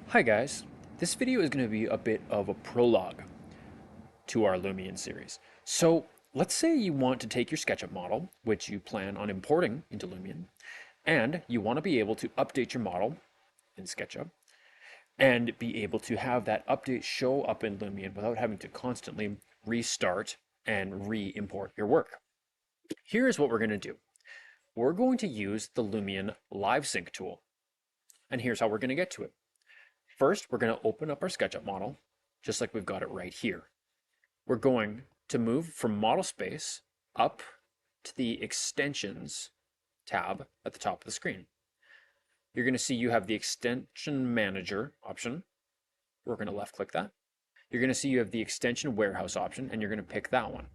Hi guys, this video is going to be a bit of a prologue to our Lumion series. So let's say you want to take your SketchUp model, which you plan on importing into Lumion, and you want to be able to update your model in SketchUp and be able to have that update show up in Lumion without having to constantly restart and re-import your work. Here's what we're going to do. We're going to use the Lumion LiveSync tool, and here's how we're going to get to it. First, we're going to open up our SketchUp model, just like we've got it right here. We're going to move from model space up to the extensions tab at the top of the screen. You're going to see you have the extension manager option. We're going to left click that. You're going to see you have the extension warehouse option, and you're going to pick that one.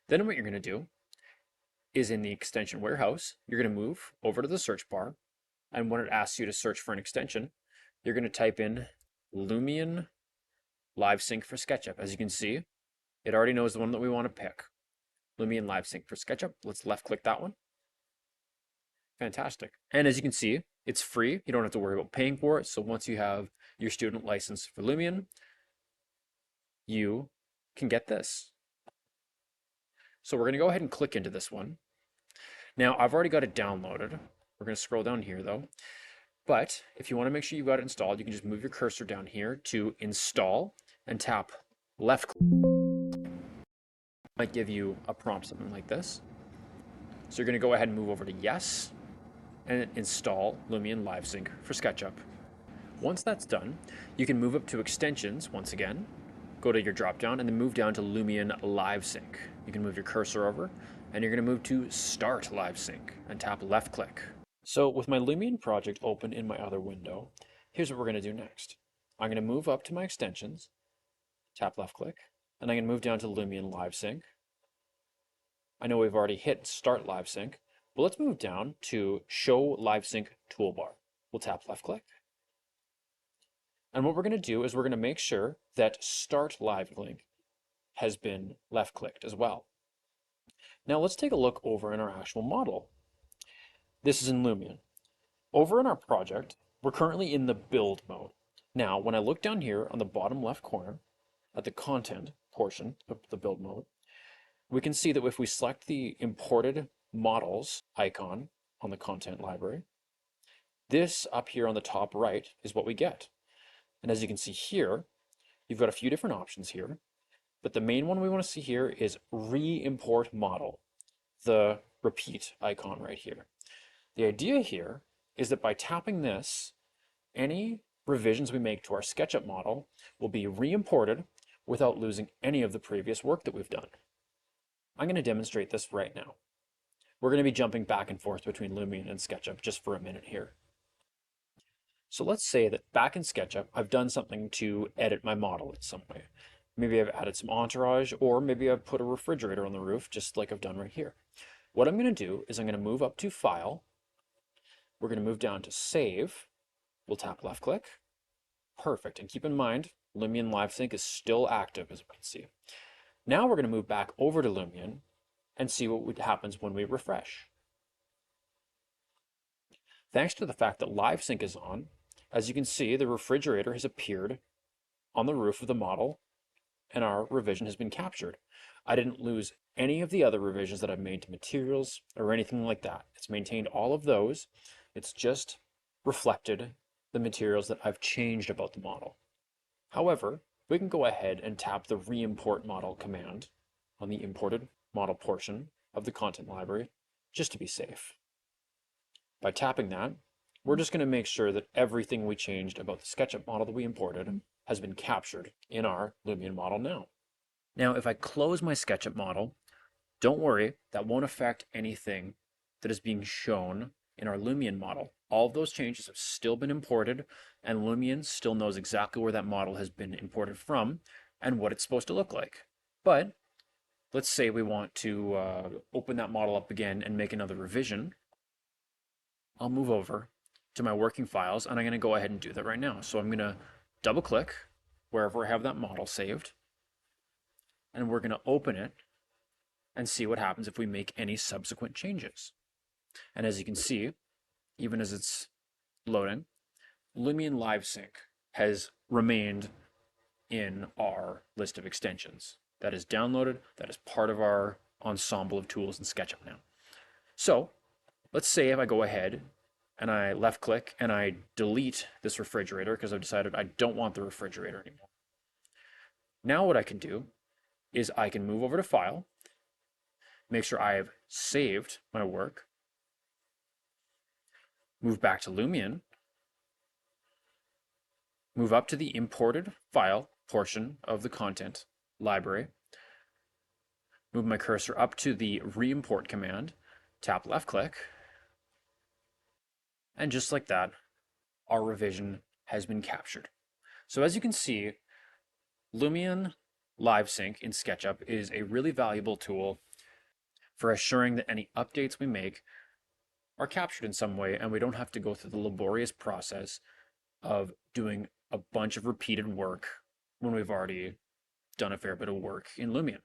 Then what you're going to do is in the extension warehouse, you're going to move over to the search bar. And when it asks you to search for an extension, you're going to type in Lumion LiveSync for SketchUp. As you can see, it already knows the one that we want to pick. Lumion LiveSync for SketchUp. Let's left click that one. Fantastic. And as you can see, it's free. You don't have to worry about paying for it. So once you have your student license for Lumion, you can get this. So we're going to go ahead and click into this one. Now, I've already got it downloaded. We're going to scroll down here though. But if you want to make sure you've got it installed, you can just move your cursor down here to install and tap left click. Might give you a prompt, something like this. So you're going to go ahead and move over to yes and install Lumion LiveSync for SketchUp. Once that's done, you can move up to extensions once again, go to your drop down and then move down to Lumion LiveSync. You can move your cursor over and you're going to move to start LiveSync and tap left click. So with my Lumion project open in my other window, here's what we're going to do next. I'm going to move up to my extensions, tap left click, and I'm going to move down to Lumion LiveSync. I know we've already hit start LiveSync, but let's move down to show LiveSync toolbar. We'll tap left click. And what we're going to do is we're going to make sure that start LiveSync has been left clicked as well. Now let's take a look over in our actual model. This is in Lumion. Over in our project, we're currently in the build mode. Now, when I look down here on the bottom left corner at the content portion of the build mode, we can see that if we select the imported models icon on the content library, this up here on the top right is what we get. And as you can see here, you've got a few different options here, but the main one we want to see here is re-import model, the repeat icon right here. The idea here is that by tapping this, any revisions we make to our SketchUp model will be re-imported without losing any of the previous work that we've done. I'm going to demonstrate this right now. We're going to be jumping back and forth between Lumion and SketchUp just for a minute here. So let's say that back in SketchUp, I've done something to edit my model in some way. Maybe I've added some entourage, or maybe I've put a refrigerator on the roof, just like I've done right here. What I'm going to do is I'm going to move up to File. We're going to move down to Save. We'll tap left click. Perfect. And keep in mind, Lumion LiveSync is still active, as we can see. Now we're going to move back over to Lumion and see what happens when we refresh. Thanks to the fact that LiveSync is on, as you can see, the refrigerator has appeared on the roof of the model and our revision has been captured. I didn't lose any of the other revisions that I've made to materials or anything like that. It's maintained all of those. It's just reflected the materials that I've changed about the model. However, we can go ahead and tap the re-import model command on the imported model portion of the content library just to be safe. By tapping that, we're just going to make sure that everything we changed about the SketchUp model that we imported has been captured in our Lumion model now. Now, if I close my SketchUp model, don't worry, that won't affect anything that is being shown in our Lumion model. All of those changes have still been imported, and Lumion still knows exactly where that model has been imported from and what it's supposed to look like. But let's say we want to open that model up again and make another revision. I'll move over to my working files, and I'm going to go ahead and do that right now. So I'm going to double click wherever I have that model saved, and we're going to open it and see what happens if we make any subsequent changes. And as you can see, even as it's loading, Lumion LiveSync has remained in our list of extensions. That is downloaded, that is part of our ensemble of tools in SketchUp now. So let's say if I go ahead and I left click and I delete this refrigerator because I've decided I don't want the refrigerator anymore. Now what I can do is I can move over to File, make sure I have saved my work, move back to Lumion, move up to the imported file portion of the content library, move my cursor up to the re-import command, tap left click, and just like that, our revision has been captured. So as you can see, Lumion LiveSync in SketchUp is a really valuable tool for assuring that any updates we make are captured in some way and we don't have to go through the laborious process of doing a bunch of repeated work when we've already done a fair bit of work in Lumion.